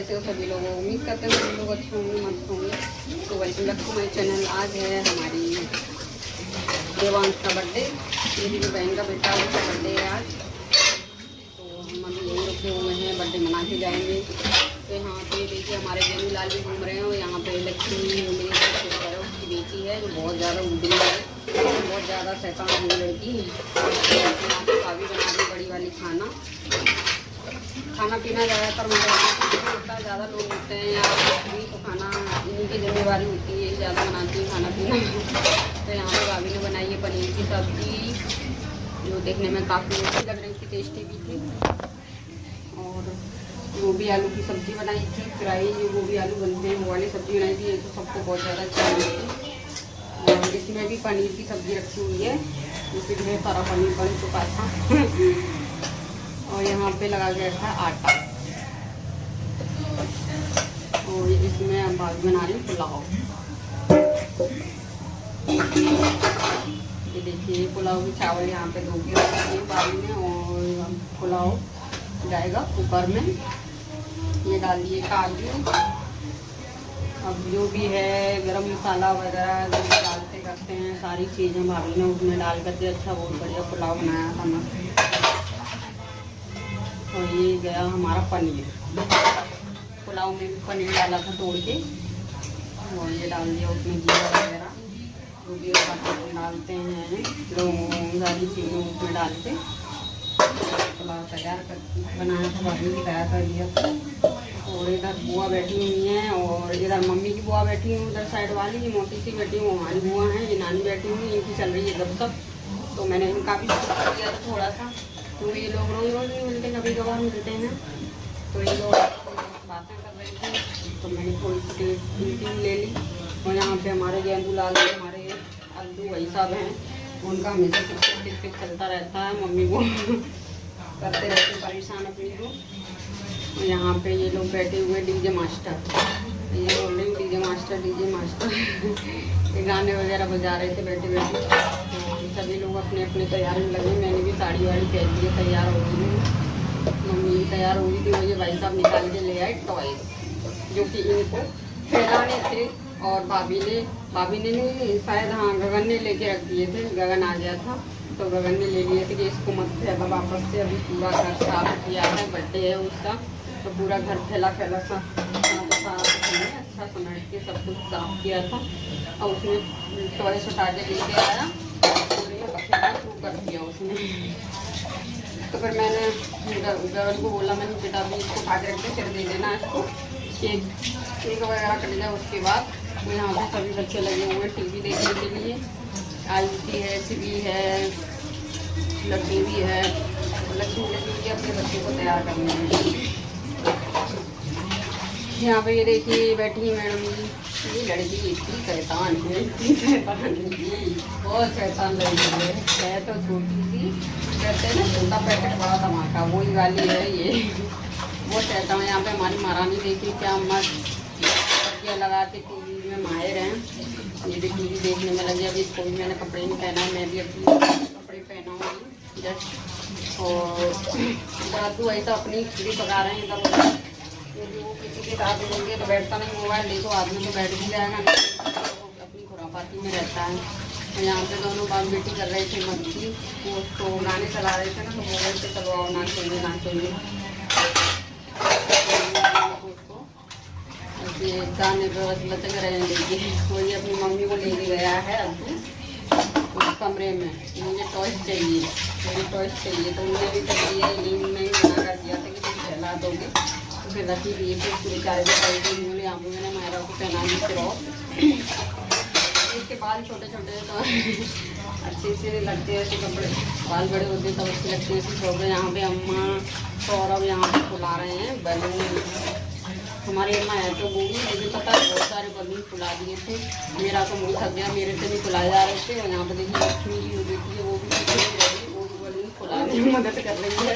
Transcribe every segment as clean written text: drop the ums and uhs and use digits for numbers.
कैसे हो सभी लोग? उम्मीद करते हैं सभी लोग अच्छे होंगे, मस्त होंगे। तो welcome back to my channel. आज है हमारी देवांश का बर्थडे, मेरी जो बहन का बेटा उसका बर्थडे है आज। तो हम अभी यहीं रुके हुए हैं, बर्थडे मना के जाएंगे। तो यहाँ पे देखिए हमारे जेनू लाल भी घूम रहे हैं। और यहाँ पे लक्ष्मी मेरी उसकी बेटी है जो बहुत ज़्यादा उड़नी है, बहुत ज़्यादा शैतान है लड़की। काफ़ी बना दी बड़ी वाली खाना पीना ज़्यादातर मतलब ज़्यादा लोग होते हैं या तो खाना इन्हीं की जिम्मेवारी होती है, ज़्यादा बनाती है खाना पीना। तो यहाँ पे भाभी ने बनाई है पनीर की सब्ज़ी, जो देखने में काफ़ी अच्छी लग रही थी, टेस्टी भी थी। और गोभी आलू की सब्ज़ी बनाई थी, फ्राई जो गोभी आलू बनते हैं वो वाली सब्ज़ी बनाई थी। ये तो सबको बहुत ज़्यादा अच्छी लगी थी। और इसमें भी पनीर की सब्ज़ी रखी हुई है, जिससे ढेर सारा पनीर बन चुका था। और यहाँ पे लगा गया था आटा। और इसमें हम भाभी बना रही पुलाव। ये देखिए पुलाव की चावल यहाँ पे धो के रखी है भाभी ने। और पुलाव जाएगा कुकर में। ये डाल दिए काजू। अब जो भी है गरम मसाला वगैरह जो डालते करते हैं, सारी चीज़ें भाभी ने उसमें डाल करके अच्छा बहुत बढ़िया पुलाव बनाया था मस्त। और ये गया हमारा पनीर, पुलाव में भी पनीर डाला था तोड़ के। और ये डाल दिया उसमें जीरा वगैरह जो भी डालते हैं, लोग सारी चीज़ें उसमें डाल के पुलाव तैयार कर बनाया था, भाभी ने तैयार कर दिया था। और इधर बुआ बैठी हुई हैं और इधर मम्मी की बुआ बैठी हुई, उधर साइड वाली ये मोटी सी बैठी हुई हमारी बुआ हैं। ये नानी बैठी हुई, इनकी चल रही है गपशप। तो मैंने इनका भी कर दिया था थोड़ा सा। तो ये लोग रोज रोज नहीं मिलते, कभी कभार मिलते हैं। तो ये लोग बातें कर रही थी, तो मैंने थोड़ी सी मीटिंग ले ली। और यहाँ पे हमारे गेंदू लाल, हमारे अब्दू भाई साहब हैं, उनका हमेशा टिक चलता रहता है, मम्मी को करते रहते परेशान अपनी को। और यहाँ पे ये लोग बैठे हुए डीजे मास्टर, ये बोल रही डीजे मास्टर ये गाने वगैरह बजा रहे थे बैठे बैठे। तो सभी लोग अपने अपने तैयारी में लगे। मैंने भी साड़ी वाड़ी पहन ली, तैयार हो गई हूँ, मम्मी भी तैयार हो गई थी। और ये भाई साहब निकाल के ले आए टॉयज जो कि इनको फैलाने थे। और भाभी ने नहीं शायद, हाँ गगन ने लेके रख दिए थे, गगन आ गया था तो गगन ने ले लिए थे कि इसको मत फैला वापस से। अभी पूरा घर साफ किया है, बर्थडे है उसका, तो पूरा घर फैला सा अच्छा समेट के सब कुछ साफ किया था। और उसने टॉयज उठा के लेके आया, शुरू कर दिया उसने। तो फिर मैंने गगन को बोला, मैंने बेटा अभी इसको उठा के रखते फिर दे देना इसको, केक वगैरह कट जाए उसके बाद। तो यहाँ पे सभी बच्चे लगे हुए टीवी देखने के लिए। आयुषी है, शिवी है, लक्ष्मी भी है। लक्ष्मी लगी हुई अपने बच्चे को तैयार करने में। यहाँ पे ये देखिए बैठी मैडम जी। ये लड़की इतनी शैतान है, बहुत शैतान लड़की है तो छोटी सी, कहते हैं ना छोटा पैकेट बड़ा धमाका, वही वाली है ये। वो शैतान। यहाँ पे हमारी महारानी देखिए क्या मस्त तकिया लगा के टीवी में माहिर हैं। ये भी टीवी देखने में लगी। अभी इसको भी मैंने कपड़े नहीं पहना, मैं भी अपने कपड़े पहनाऊँगी जस्ट। और दादू ऐसा अपनी खिचड़ी पका रहे हैं इधर। यदि वो किसी के साथ देंगे तो बैठता नहीं, मोबाइल देखो आदमी तो बैठ भी जाएगा, अपनी खुरापाती में रहता है। तो यहाँ पे दोनों बाप बेटी कर रहे थे मस्ती, वो तो गाने चला रहे थे ना, तो मोबाइल से चलवाओ नाचेंगे गाने पे बस लचक रहे हैं। देखिए कोई अपनी मम्मी को लेके गया है अब्दू उस कमरे में, मुझे टॉयज चाहिए, मुझे टॉयज चाहिए। तो उन्होंने भी कर दिया, नहीं मना कर दिया था कि तुम फैला दोगे, तो फिर रखी दिए थे पूरे 4 बजे उन्होंने आमू मैंने मायरा को पहना दी फिर। इसके बाल छोटे छोटे तो अच्छे से लगते हैं, ऐसे कपड़े बाल बड़े होते तब अच्छे लगते हैं ऐसे छोटे। यहाँ पे अम्मा सौरभ यहाँ पे फुला रहे हैं बैलून। हमारी अम्मा है तो बूढ़ी, मुझे पता है बहुत सारे बलून फुला दिए थे। मेरा तो मुँह थक गया, मेरे से नहीं फुलाए जा रहे थे। और यहाँ पे देखिए लक्ष्मी जी जो बेटी है वो भी बलून फुलाने में मदद कर रही है।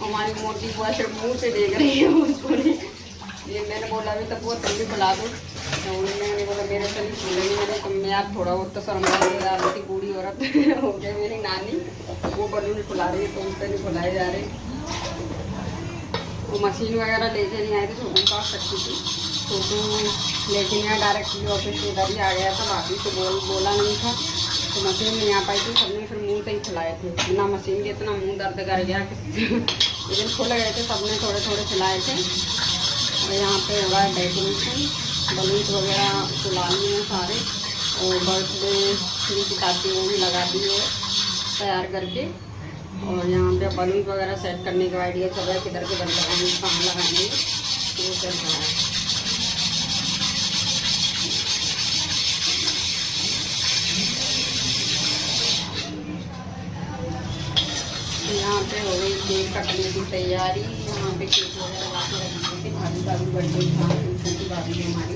हमारी मोटी बुआ सिर्फ मुँह से देख रही है उसको। ये मैंने बोला अभी तक वो तुम भी फुला दो, तो उन्होंने बोला मेरे से नहीं फूलेंगे। मैंने तुम में आप थोड़ा बहुत तो शर्मा जा रही थी, बूढ़ी औरत हो गई मेरी नानी, वो बलून फुला रही है तो उनसे नहीं फुलाए जा रहे। वो मशीन वगैरह लेके नहीं आए थे, छोटू का सकती थी। छोटू लेके नहीं आया, डायरेक्टली ऑफिस से इधर ही आ गया था। भाभी को बोला नहीं था तो मशीन नहीं आ पाई थी। सबने फिर मुँह से ही खिलाए थे, बिना मशीन के इतना मुँह दर्द कर गया लेकिन खुल गए थे, सबने थोड़े थोड़े खिलाए थे। और यहाँ पे हो रहा है डेकोरेशन, बलून्स वगैरह फुलाने हैं सारे, और बर्थडे की ताकि वो भी लगा दी है तैयार करके। और यहाँ पे बलून वगैरह सेट करने का आइडिया चल रहा है, किधर किधर लगाएंगे, कहाँ लगाएंगे, तो वो चल रहा है। यहाँ पे हो गई केक कटने की तैयारी। यहाँ पे केक वगैरह ला के रखी थी। भाभी का भी बर्थडे था, छोटी भाभी है हमारी,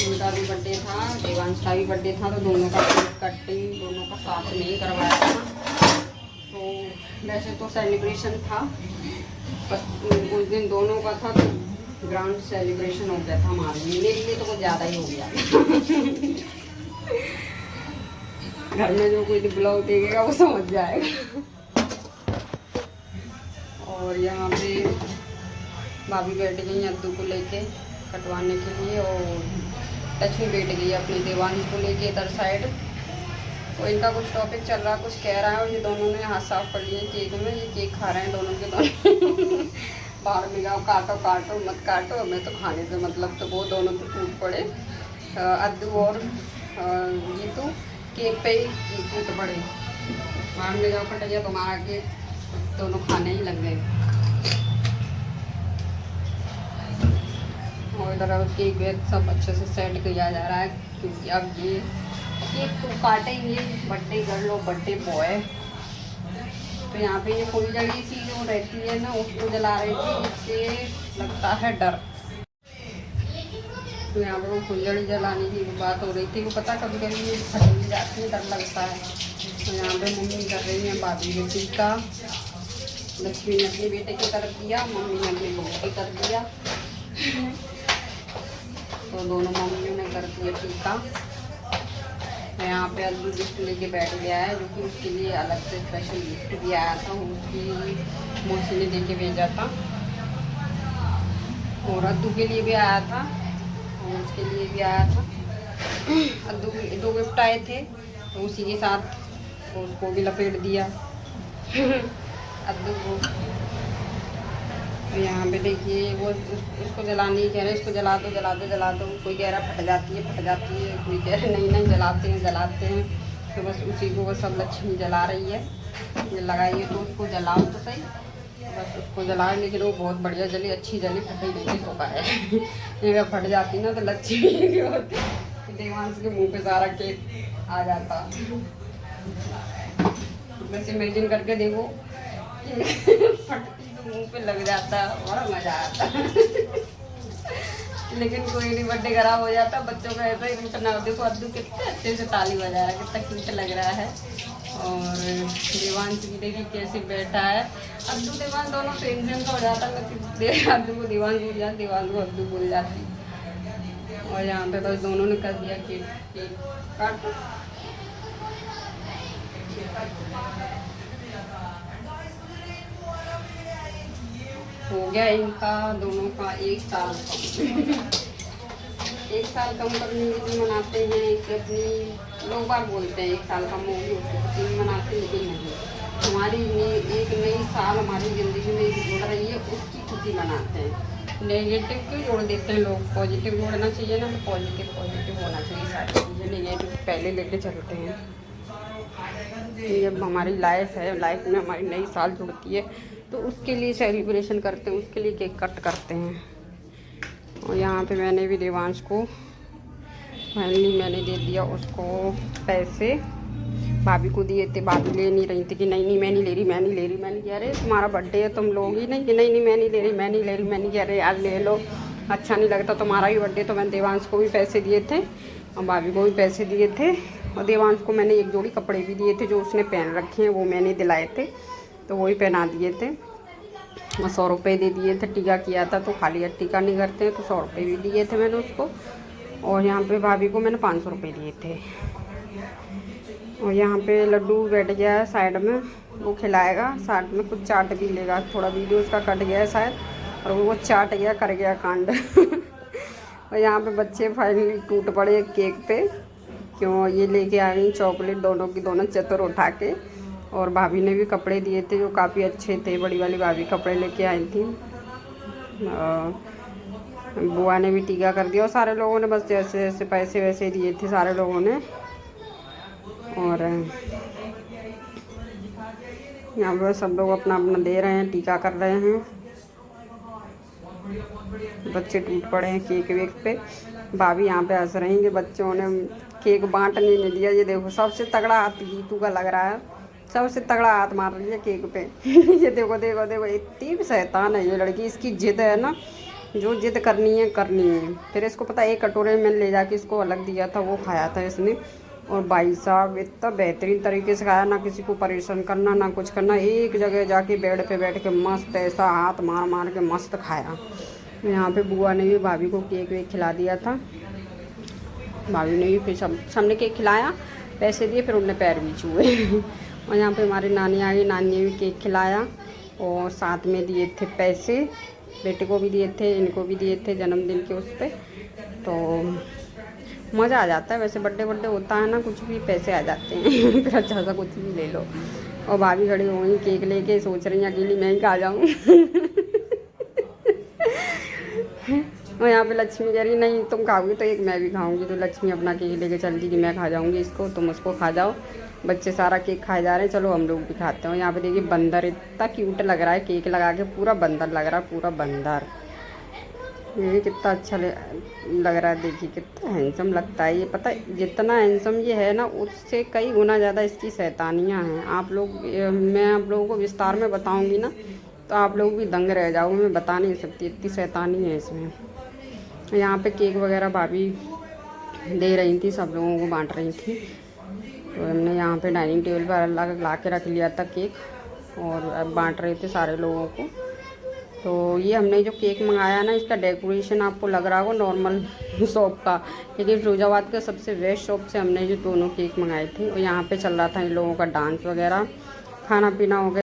उनका भी बर्थडे था, देवांश का भी बर्थडे था, तो दोनों का केक कटिंग दोनों का साथ में ही करवाया था। तो वैसे तो सेलिब्रेशन था, बस उस दिन दोनों का था तो ग्रांड सेलिब्रेशन हो गया था हमारे लिए। मेरे लिए तो कुछ ज़्यादा ही हो गया घर में जो कोई ब्लॉग देखेगा वो समझ जाएगा। और यहाँ पे भाभी बैठ गई अद्दू को लेके कटवाने के लिए, और लक्ष्मी बैठ गई अपने देवांश को लेके इधर साइड। तो इनका कुछ टॉपिक चल रहा है, कुछ कह रहा है, और ये दोनों ने हाथ साफ कर लिए केक में। ये केक खा रहे हैं दोनों के दोनों बाहर में गाओ, काटो काटो मत काटो, हमें तो खाने से मतलब। तो वो दोनों तो टूट पड़े, अद्दू और जीतू केक पे ही टूट पड़े। बाहर में जाओ कट गया तुम्हारा केक, दोनों खाने ही लग गए। और इधर केक वेक सब अच्छे से सेट किया जा रहा है, क्योंकि अब ये केक तो काटेंगे, बर्थडे गर्ल और बर्थडे बॉय। तो यहाँ पे ये फुलझड़ी सी जो रहती है ना, उसको जला रही थी, इससे लगता है डर। तो यहाँ पर वो फुलझड़ी जलाने की बात हो रही थी। वो पता कभी कभी ये फट भी जाती है, डर लगता है। तो यहाँ पे मम्मी कर रही है भाभी के टीका। लक्ष्मी ने अपने बेटे की कर दिया, मम्मी ने अपने बहू की कर दिया। तो दोनों मम्मियों ने कर दिया टीका। यहाँ पे अद्दू गिफ्ट लेके बैठ गया है, जो कि उसके लिए अलग से स्पेशल गिफ्ट भी आया था, उसकी मौसी ने देके भेजा था। और अद्दू के लिए भी आया था और उसके लिए भी आया था। अद्दू के 2 गिफ्ट आए थे, तो उसी के साथ उसको भी लपेट दिया अद्दू को। तो यहाँ पे देखिए वो उसको जलाने ही कह रहे हैं, इसको जला दो जला दो जला दो। कोई कह रहा फट जाती है, कोई कह रहे नहीं नहीं जलाते हैं। तो बस उसी को बस सब लक्ष्मी जला रही है, ये लगाइए तो उसको जलाओ तो सही। बस उसको जलाए, लेकिन वो बहुत बढ़िया जली, अच्छी जली, फटी नहीं सोखा है अगर फट जाती ना तो लक्ष्मी की होती, देवांश के मुँह पे सारा केक आ जाता। बस इमेजिन करके देखो फटती तो मुंह पे लग जाता, बड़ा मजा आता लेकिन कोई नहीं, बर्थडे खराब हो जाता बच्चों का ऐसा ही रूठना। देखो अद्दू कितने अच्छे से ताली बजा रहा है, कितना क्यूट लग रहा है। और देवांश की देखिए कैसे बैठा है। अद्दू देवांश दोनों सेम सेम का हो जाता, अद्दू को देवांश भूल जाती, देवांश को अद्दू भूल जाती। और यहाँ पे बस दोनों ने कर दिया केक काट। हो गया इनका दोनों का 1 साल कम 1 साल कम करने के लिए मनाते हैं कि अपनी लोग बार बोलते हैं 1 साल कम होगी उसको खुशी में मनाते हैं, लेकिन नहीं, हमारी एक नई साल हमारी ज़िंदगी में जुड़ रही है, उसकी खुशी मनाते हैं। नेगेटिव क्यों जोड़ देते हैं लोग, पॉजिटिव जोड़ना चाहिए ना, तो पॉजिटिव होना चाहिए सारी चीज़ें, नेगेटिव पहले लेके चलते हैं। जब हमारी लाइफ है, लाइफ में हमारी नई साल जुड़ती है तो उसके लिए सेलिब्रेशन करते हैं, उसके लिए केक कट करते हैं। और यहाँ पे मैंने भी देवांश को फाइनली मैंने दे दिया उसको पैसे, भाभी को दिए थे। भाभी ले नहीं रही थी कि नहीं मैं नहीं ले रही, मैंने कह रहे तुम्हारा बर्थडे है तुम लोगी नहीं, कि नहीं मैं नहीं ले रही, मैंने कह रहे यार ले लो, अच्छा नहीं लगता तुम्हारा ही बर्थडे। तो मैंने देवांश को भी पैसे दिए थे और भाभी को भी पैसे दिए थे। और देवांश को मैंने एक जोड़ी कपड़े भी दिए थे जो उसने पहन रखे हैं, वो मैंने दिलाए थे, तो वही पहना दिए थे। और 100 रुपये दे दिए थे, टीका किया था तो खाली टीका नहीं करते हैं, तो 100 रुपये भी दिए थे मैंने उसको। और यहाँ पे भाभी को मैंने 500 रुपये दिए थे। और यहाँ पे लड्डू बैठ गया है साइड में, वो खिलाएगा, साथ में कुछ चाट भी लेगा। थोड़ा वीडियो उसका कट गया है शायद, और वो चाट गया, कर गया कांड। और यहाँ पे बच्चे फाइनली टूट पड़े केक पे, क्यों ये लेके आ गई चॉकलेट दोनों की दोनों चतुर उठा के। और भाभी ने भी कपड़े दिए थे जो काफ़ी अच्छे थे, बड़ी वाली भाभी कपड़े लेके आई थी। बुआ ने भी टीका कर दिया और सारे लोगों ने बस जैसे जैसे पैसे वैसे दिए थे सारे लोगों ने। और यहाँ पर सब लोग अपना अपना दे रहे हैं, टीका कर रहे हैं। बच्चे टूट पड़े हैं केक वेक पे। भाभी यहाँ पे हंस रही हैं कि बच्चों ने केक बांटने नहीं दिया। ये देखो सबसे तगड़ा हाथ गीतू का लग रहा है, सबसे तगड़ा हाथ मार रही है केक पे। ये देखो देखो देखो, इतनी शैतान है ये लड़की। इसकी जिद है ना, जो जिद करनी है करनी है। फिर इसको पता है, एक कटोरे में ले जाके इसको अलग दिया था, वो खाया था इसने। और भाई साहब इतना बेहतरीन तरीके से खाया, ना किसी को परेशान करना ना कुछ करना। एक जगह जाके बेड पे बैठ के मस्त ऐसा हाथ मार मार के मस्त खाया। यहाँ पे बुआ ने भी भाभी को केक वेक खिला दिया था। भाभी ने भी फिर सबने केक खिलाया, पैसे दिए, फिर उनने पैर भी छुए। और यहाँ पे हमारी नानी आ गई, नानी ने भी केक खिलाया और साथ में दिए थे पैसे। बेटे को भी दिए थे, इनको भी दिए थे जन्मदिन के उस पर। तो मज़ा आ जाता है। वैसे बर्थडे होता है ना, कुछ भी पैसे आ जाते हैं। फिर अच्छा सा कुछ भी ले लो। और भाभी खड़ी हो गई केक लेके, सोच रही हैं अकेली मैं ही खा जाऊँ। और यहाँ पे लक्ष्मी कह रही नहीं तुम खाओगी तो एक मैं भी खाऊंगी। तो लक्ष्मी अपना केक लेके चल दी कि मैं खा जाऊंगी इसको, तुम उसको खा जाओ। बच्चे सारा केक खाए जा रहे हैं, चलो हम लोग भी खाते हैं। यहाँ पे देखिए बंदर इतना क्यूट लग रहा है, केक लगा के पूरा बंदर लग रहा है, पूरा बंदर। ये कितना अच्छा लग रहा है, देखिए कितना हैंडसम लगता है ये। पता है जितना हैंडसम ये है ना, उससे कई गुना ज़्यादा इसकी शैतानियाँ हैं। मैं आप लोगों को विस्तार में बताऊँगी ना तो आप लोग भी दंग रह जाओगे। मैं बता नहीं सकती, इतनी शैतानी है इसमें। यहाँ पे केक वगैरह भाभी दे रही थी, सब लोगों को बांट रही थी। तो हमने यहाँ पे डाइनिंग टेबल पर ला के रख लिया था केक और अब बांट रहे थे सारे लोगों को। तो ये हमने जो केक मंगाया ना, इसका डेकोरेशन आपको लग रहा होगा नॉर्मल शॉप का, लेकिन फिरोजाबाद का सबसे बेस्ट शॉप से हमने जो दोनों केक मंगाए थे। और यहाँ पे चल रहा था इन लोगों का डांस वगैरह, खाना पीना हो गया।